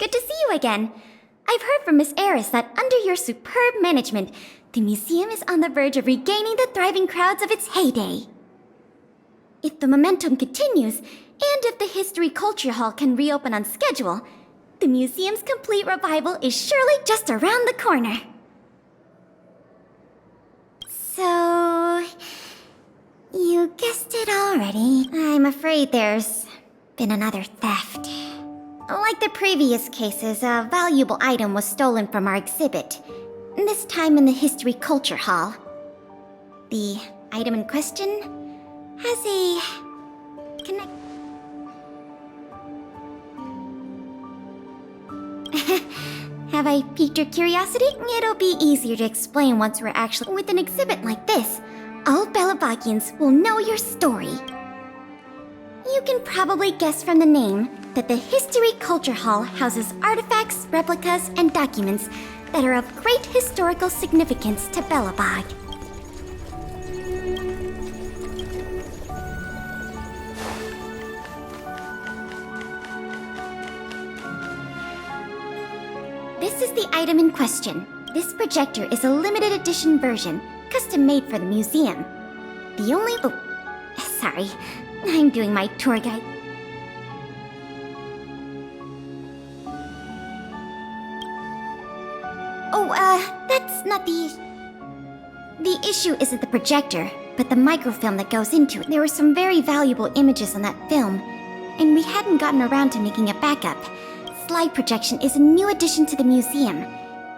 Good to see you again. I've heard from Miss Eris that under your superb management, the museum is on the verge of regaining the thriving crowds of its heyday. If the momentum continues, and if the History Culture Hall can reopen on schedule, the museum's complete revival is surely just around the corner. So... you guessed it already. I'm afraid there's been another theft. Like the previous cases, a valuable item was stolen from our exhibit, this time in the History Culture Hall. The item in question has a Have I piqued your curiosity? It'll be easier to explain once we're actually with an exhibit like this. All Belabagians will know your story. You can probably guess from the name that the History Culture Hall houses artifacts, replicas, and documents that are of great historical significance to Belobog. This is the item in question. This projector is a limited edition version, custom made for the museum. The only... oh, sorry. I'm doing my tour guide. That's not the... The issue isn't the projector, but the microfilm that goes into it. There were some very valuable images on that film, and we hadn't gotten around to making a backup. Slide projection is a new addition to the museum.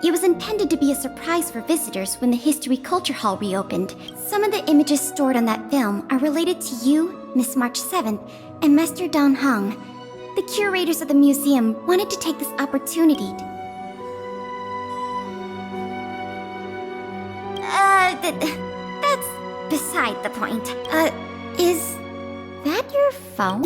It was intended to be a surprise for visitors when the History Culture Hall reopened. Some of the images stored on that film are related to you, Miss March 7th, and Master Don Hong. The curators of the museum wanted to take this opportunity to... that's beside the point. Is that your phone?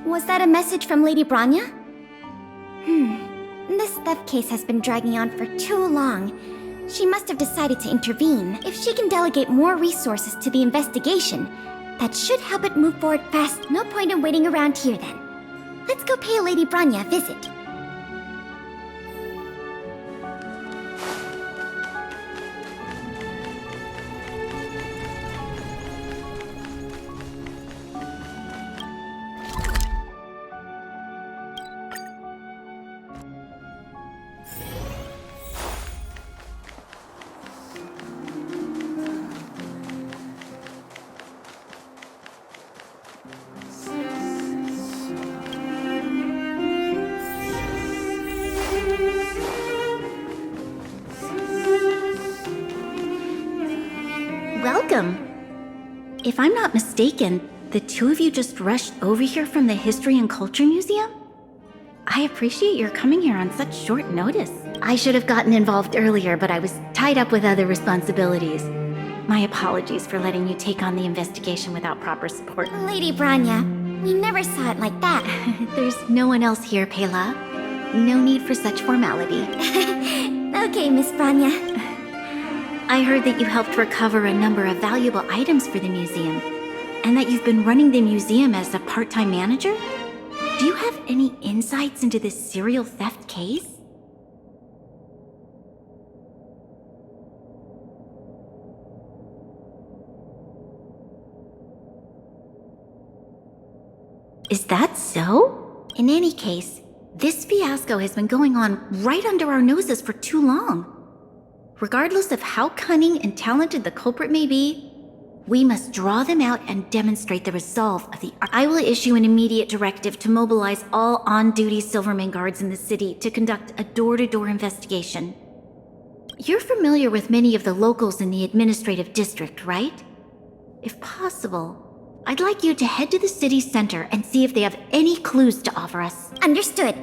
Was that a message from Lady Branya? This theft case has been dragging on for too long. She must have decided to intervene. If she can delegate more resources to the investigation, that should help it move forward fast. No point in waiting around here then. Let's go pay Lady Branya a visit. Welcome. If I'm not mistaken, the two of you just rushed over here from the History and Culture Museum? I appreciate your coming here on such short notice. I should have gotten involved earlier, but I was tied up with other responsibilities. My apologies for letting you take on the investigation without proper support. Lady Branya, we never saw it like that. There's no one else here, Pela. No need for such formality. Okay, Miss Branya. I heard that you helped recover a number of valuable items for the museum, and that you've been running the museum as a part-time manager? Do you have any insights into this serial theft case? Is that so? In any case, this fiasco has been going on right under our noses for too long. Regardless of how cunning and talented the culprit may be, we must draw them out and demonstrate the resolve of the... I will issue an immediate directive to mobilize all on-duty Silverman guards in the city to conduct a door-to-door investigation. You're familiar with many of the locals in the administrative district, right? If possible, I'd like you to head to the city center and see if they have any clues to offer us. Understood.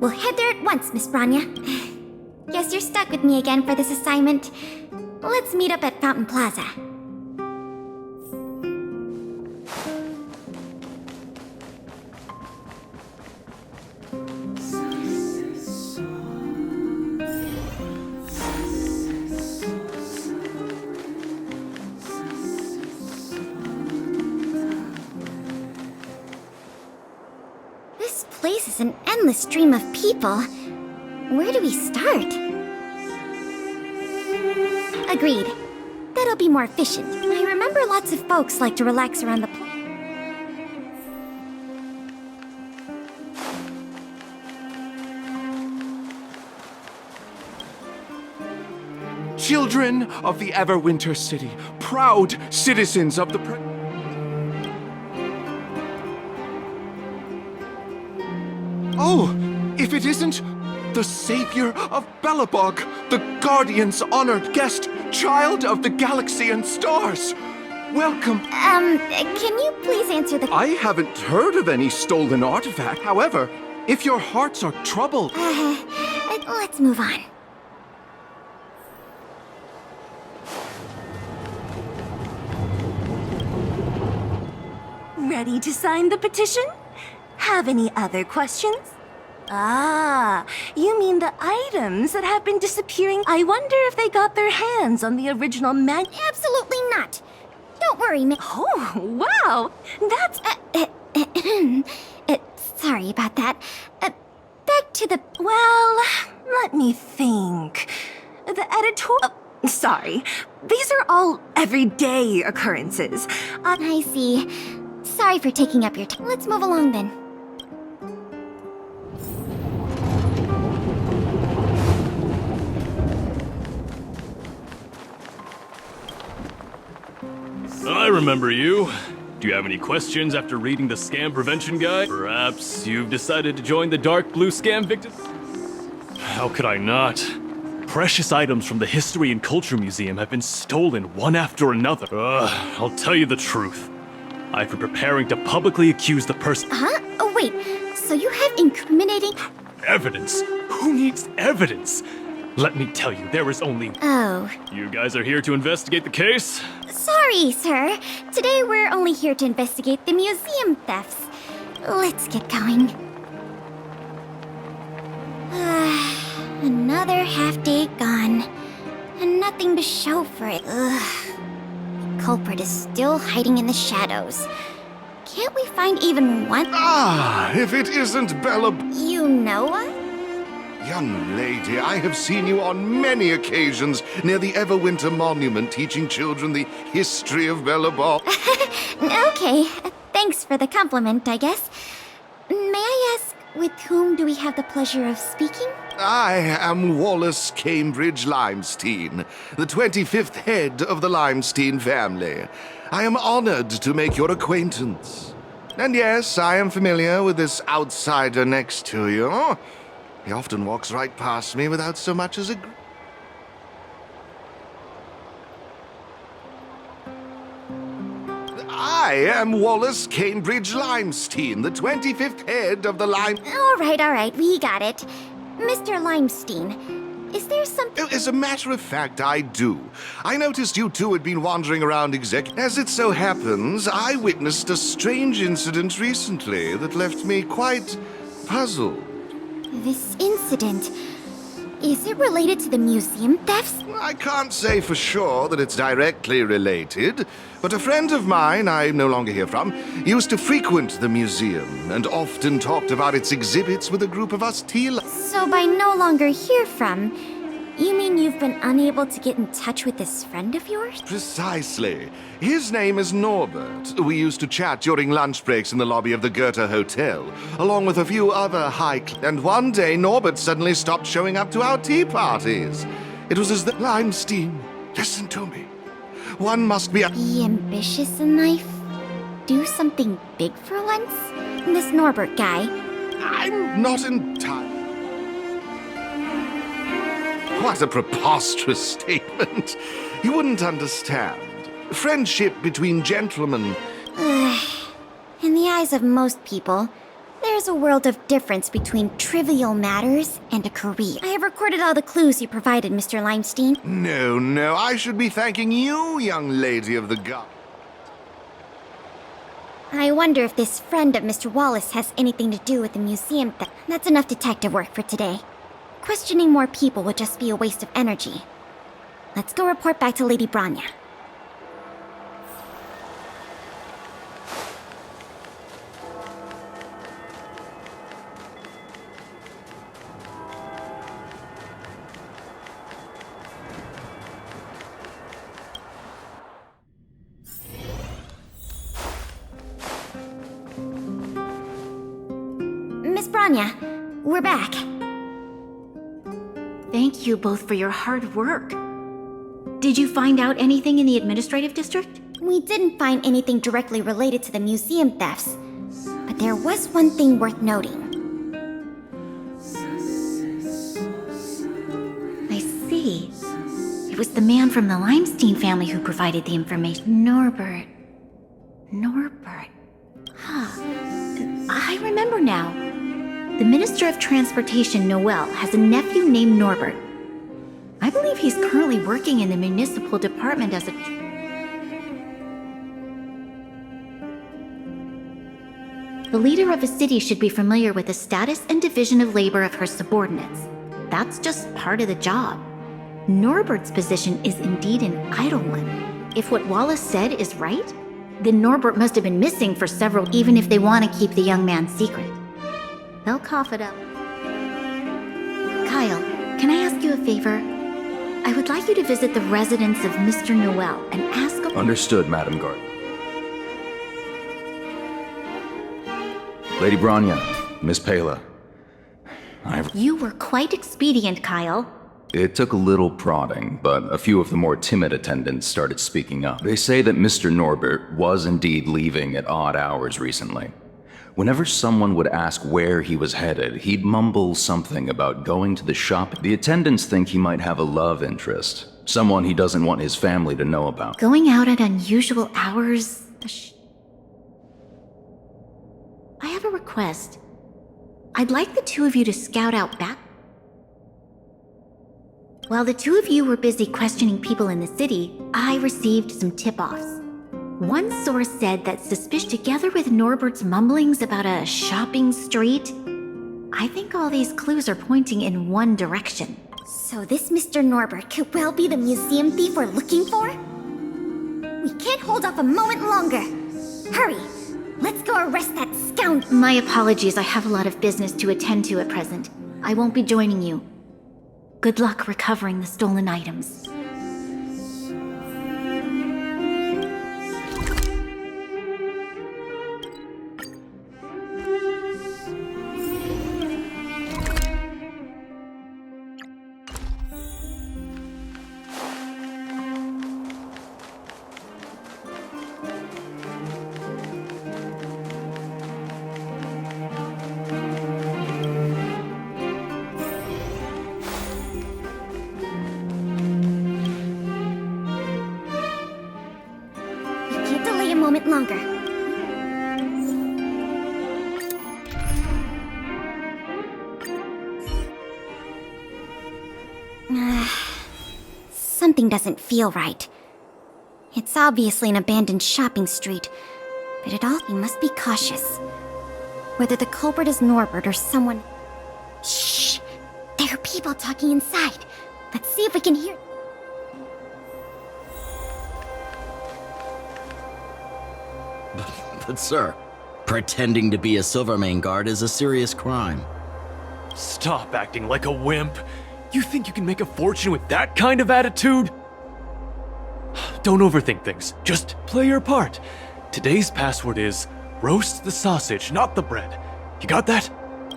We'll head there at once, Miss Branya. Guess you're stuck with me again for this assignment. Let's meet up at Fountain Plaza. This place is an endless stream of people. Where do we start? Agreed. That'll be more efficient. I remember lots of folks like to relax around the Children of the Everwinter city, proud citizens of the Oh, if it isn't the savior of Belobog, the guardian's honored guest, child of the galaxy and stars. Welcome. Can you please answer the... I haven't heard of any stolen artifact. However, if your hearts are troubled... let's move on. Ready to sign the petition? Have any other questions? Ah, you mean the items that have been disappearing? I wonder if they got their hands on the original Absolutely not. Don't worry, Oh, wow! That's... sorry about that. Back to the... Well, let me think. The editor... sorry. These are all everyday occurrences. I see. Sorry for taking up your time. Let's move along then. I remember you. Do you have any questions after reading the scam prevention guide? Perhaps you've decided to join the dark blue scam victims? How could I not? Precious items from the History and Culture Museum have been stolen one after another. I'll tell you the truth. I've been preparing to publicly accuse the person. Huh? Oh, wait. So you have incriminating... Evidence? Who needs evidence? Let me tell you, there is only... Oh. You guys are here to investigate the case? Sorry, sir. Today we're only here to investigate the museum thefts. Let's get going. Another half day gone. And nothing to show for it. The culprit is still hiding in the shadows. Can't we find even one? Ah, if it isn't Bella... You know us? Young lady, I have seen you on many occasions near the Everwinter Monument teaching children the history of Belobog. Okay, thanks for the compliment, I guess. May I ask, with whom do we have the pleasure of speaking? I am Wallace Cambridge Limestein, the 25th head of the Limestein family. I am honored to make your acquaintance. And yes, I am familiar with this outsider next to you. He often walks right past me without so much as a... I am Wallace Cambridge Limestein, the 25th head of the Lime... All right, we got it. Mr. Limestein, is there something... As a matter of fact, I do. I noticed you two had been wandering around As it so happens, I witnessed a strange incident recently that left me quite puzzled. This incident, is it related to the museum thefts? I can't say for sure that it's directly related, but a friend of mine I no longer hear from used to frequent the museum and often talked about its exhibits with a group of us So by no longer hear from, you mean you've been unable to get in touch with this friend of yours? Precisely. His name is Norbert. We used to chat during lunch breaks in the lobby of the Goethe Hotel, along with a few other and one day Norbert suddenly stopped showing up to our tea parties. It was as the Limestein. Listen to me. One must be ambitious in life? Do something big for once? This Norbert guy. I'm not entirely... What a preposterous statement. You wouldn't understand. Friendship between gentlemen. In the eyes of most people, there's a world of difference between trivial matters and a career. I have recorded all the clues you provided, Mr. Limestein. No, I should be thanking you, young lady of the god. I wonder if this friend of Mr. Wallace has anything to do with the museum theft. That's enough detective work for today. Questioning more people would just be a waste of energy. Let's go report back to Lady Branya. Miss Branya, we're back. Thank you both for your hard work. Did you find out anything in the administrative district? We didn't find anything directly related to the museum thefts, but there was one thing worth noting. I see. It was the man from the Limestein family who provided the information. Norbert. Huh. I remember now. The Minister of Transportation, Noel, has a nephew named Norbert. I believe he's currently working in the municipal department as a... The leader of a city should be familiar with the status and division of labor of her subordinates. That's just part of the job. Norbert's position is indeed an idle one. If what Wallace said is right, then Norbert must have been missing for several, even if they want to keep the young man's secret. They'll cough it up. Kyle, can I ask you a favor? I would like you to visit the residence of Mr. Noel and ask him... Understood, Madam Guard. Lady Branya, Miss Pela. You were quite expedient, Kyle. It took a little prodding, but a few of the more timid attendants started speaking up. They say that Mr. Norbert was indeed leaving at odd hours recently. Whenever someone would ask where he was headed, he'd mumble something about going to the shop. The attendants think he might have a love interest, someone he doesn't want his family to know about. Going out at unusual hours... I have a request. I'd like the two of you to scout out back... While the two of you were busy questioning people in the city, I received some tip-offs. One source said that together with Norbert's mumblings about a shopping street, I think all these clues are pointing in one direction. So this Mr. Norbert could well be the museum thief we're looking for? We can't hold off a moment longer. Hurry! Let's go arrest that scoundrel! My apologies, I have a lot of business to attend to at present. I won't be joining you. Good luck recovering the stolen items. Moment longer. Something doesn't feel right. It's obviously an abandoned shopping street, but you must be cautious. Whether the culprit is Norbert or someone... Shh! There are people talking inside. Let's see if we can hear... But sir, pretending to be a Silvermane guard is a serious crime. Stop acting like a wimp. You think you can make a fortune with that kind of attitude? Don't overthink things. Just play your part. Today's password is roast the sausage, not the bread. You got that?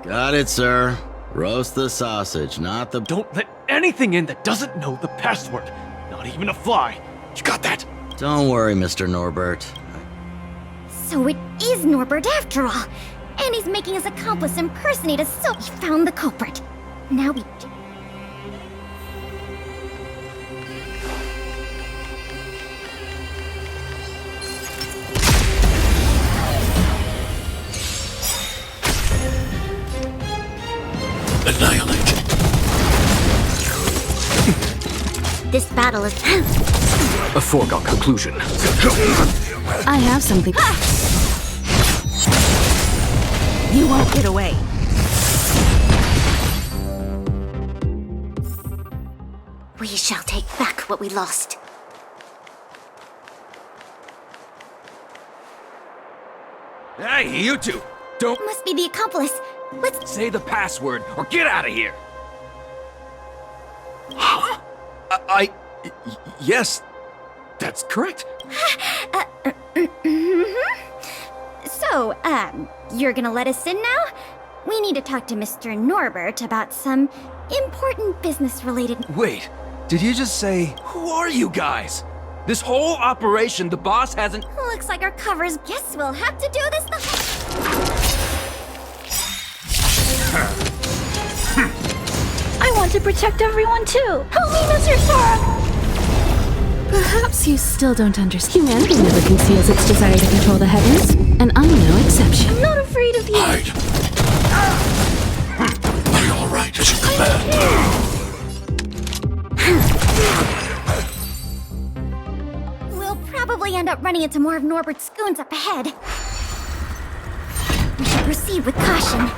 Got it, sir. Roast the sausage, not the... Don't let anything in that doesn't know the password. Not even a fly. You got that? Don't worry, Mr. Norbert. So it is Norbert after all! And he's making his accomplice impersonate us, so we found the culprit. Now we... battle is... A foregone conclusion. I have something. You won't get away. We shall take back what we lost. Hey, you two! Don't Must be the accomplice. Let's... say the password or get out of here! Huh? Yes, that's correct. So, you're gonna let us in now? We need to talk to Mr. Norbert about some important business-related... Wait, did you just say, who are you guys? This whole operation, the boss hasn't... Looks like our covers. Guess we'll have to do this I want to protect everyone too. Help me, Mr. Sora! Perhaps you still don't understand. Humanity never conceals its desire to control the heavens, and I'm no exception. I'm not afraid of you. Hide. Are you all right? As you command. We'll probably end up running into more of Norbert's goons up ahead. We should proceed with caution.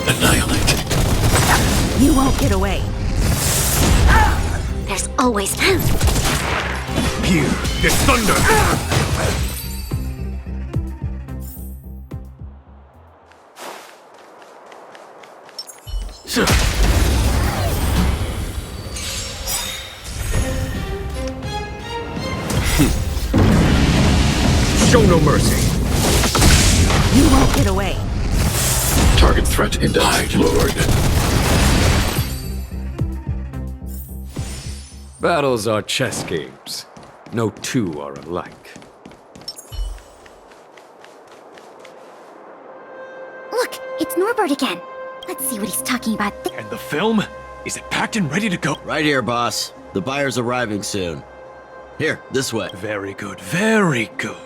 Annihilate. You won't get away. There's always... Hear the thunder! Show no mercy. You won't get away. Target threat index lowered. Battles are chess games. No two are alike. Look, it's Norbert again. Let's see what he's talking about. And the film? Is it packed and ready to go? Right here, boss. The buyer's arriving soon. Here, this way. Very good, very good.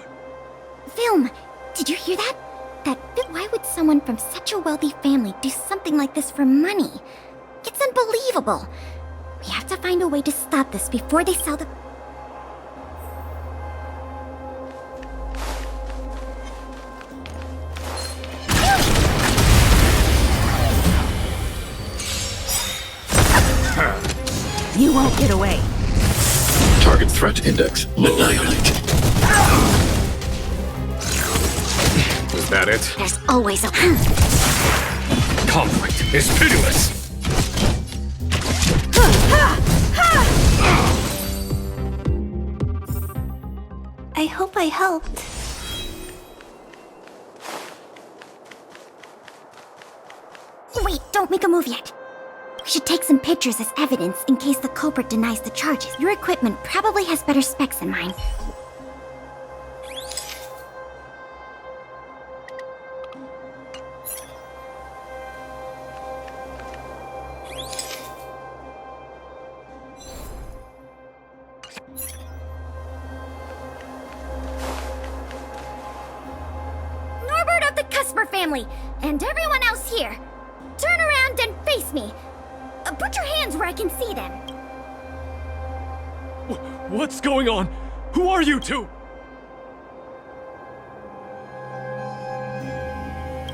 Film! Did you hear that? Why would someone from such a wealthy family do something like this for money? It's unbelievable. We have to find a way to stop this before they sell the... You won't get away. Target threat index annihilate. Is that it? There's always a... Conflict is pitiless! I hope I helped. Wait, don't make a move yet. We should take some pictures as evidence in case the culprit denies the charges. Your equipment probably has better specs than mine. Norbert of the Cusper family, and everyone else here, turn around and face me. Put your hands where I can see them. What's going on? Who are you two?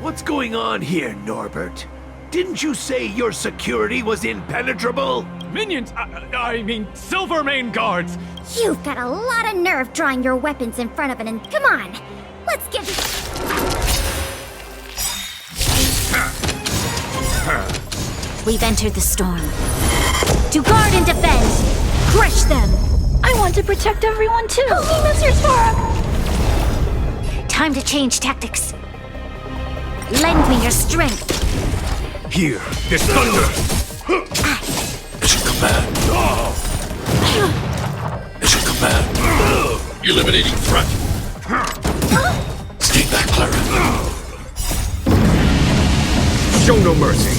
What's going on here, Norbert? Didn't you say your security was impenetrable? Minions! I mean, Silvermane guards! You've got a lot of nerve drawing your weapons in front of it, and come on, let's give... We've entered the storm. To guard and defend! Crush them! I want to protect everyone too. Help me, Mr. Sora! Time to change tactics. Lend me your strength. Hear this thunder! As you command. As you command. Eliminating threat. Stay back, Clara. Show no mercy.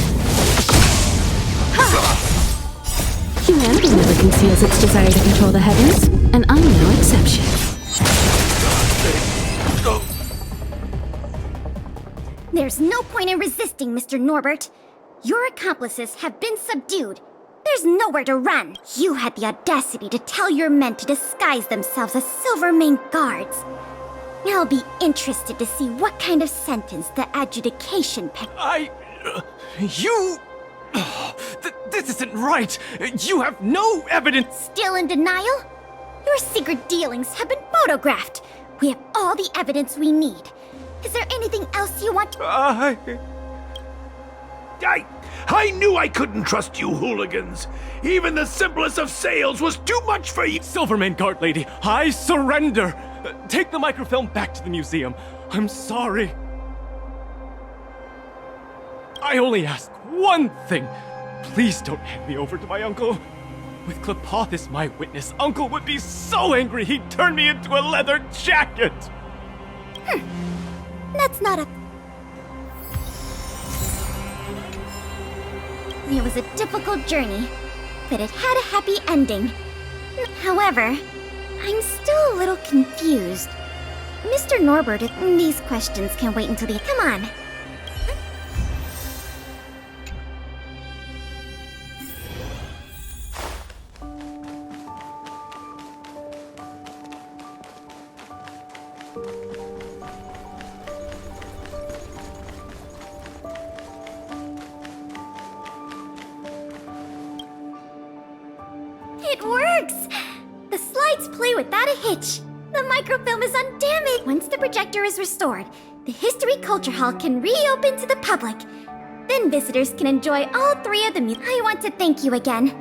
Humanity never conceals its desire to control the heavens, and I'm no exception. There's no point in resisting, Mr. Norbert. Your accomplices have been subdued. There's nowhere to run. You had the audacity to tell your men to disguise themselves as Silvermane guards. I'll be interested to see what kind of sentence the adjudication picked. This isn't right! You have no evidence! Still in denial? Your secret dealings have been photographed. We have all the evidence we need. Is there anything else you want? I knew I couldn't trust you hooligans. Even the simplest of sales was too much for you. Silvermane Guard Lady, I surrender! Take the microfilm back to the museum. I'm sorry. I only ask one thing. Please don't hand me over to my uncle. With Klepoth as my witness, Uncle would be so angry he'd turn me into a leather jacket! That's not a... It was a difficult journey, but it had a happy ending. However, I'm still a little confused. Mr. Norbert, these questions can wait until the... Come on. It works! The slides play without a hitch. The microfilm is undamaged. Once the projector is restored, the History Culture Hall can reopen to the public. Then visitors can enjoy all three of the I want to thank you again,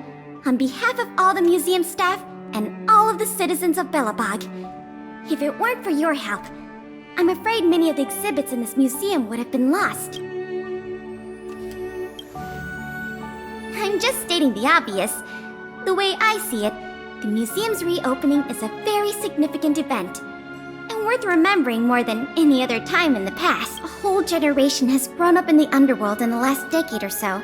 on behalf of all the museum staff and all of the citizens of Belobog. If it weren't for your help, I'm afraid many of the exhibits in this museum would have been lost. I'm just stating the obvious. The way I see it, the museum's reopening is a very significant event, and worth remembering more than any other time in the past. A whole generation has grown up in the underworld in the last decade or so,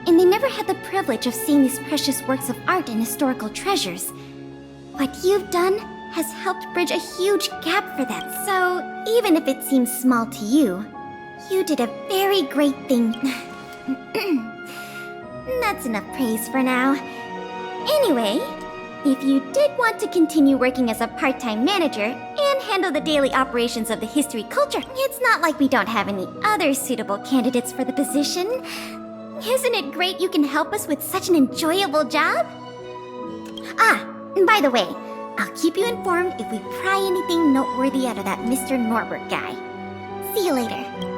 and they never had the privilege of seeing these precious works of art and historical treasures. What you've done has helped bridge a huge gap for them. So, even if it seems small to you, you did a very great thing. That's enough praise for now. Anyway, if you did want to continue working as a part-time manager and handle the daily operations of the history culture, it's not like we don't have any other suitable candidates for the position. Isn't it great you can help us with such an enjoyable job? And by the way, I'll keep you informed if we pry anything noteworthy out of that Mr. Norbert guy. See you later.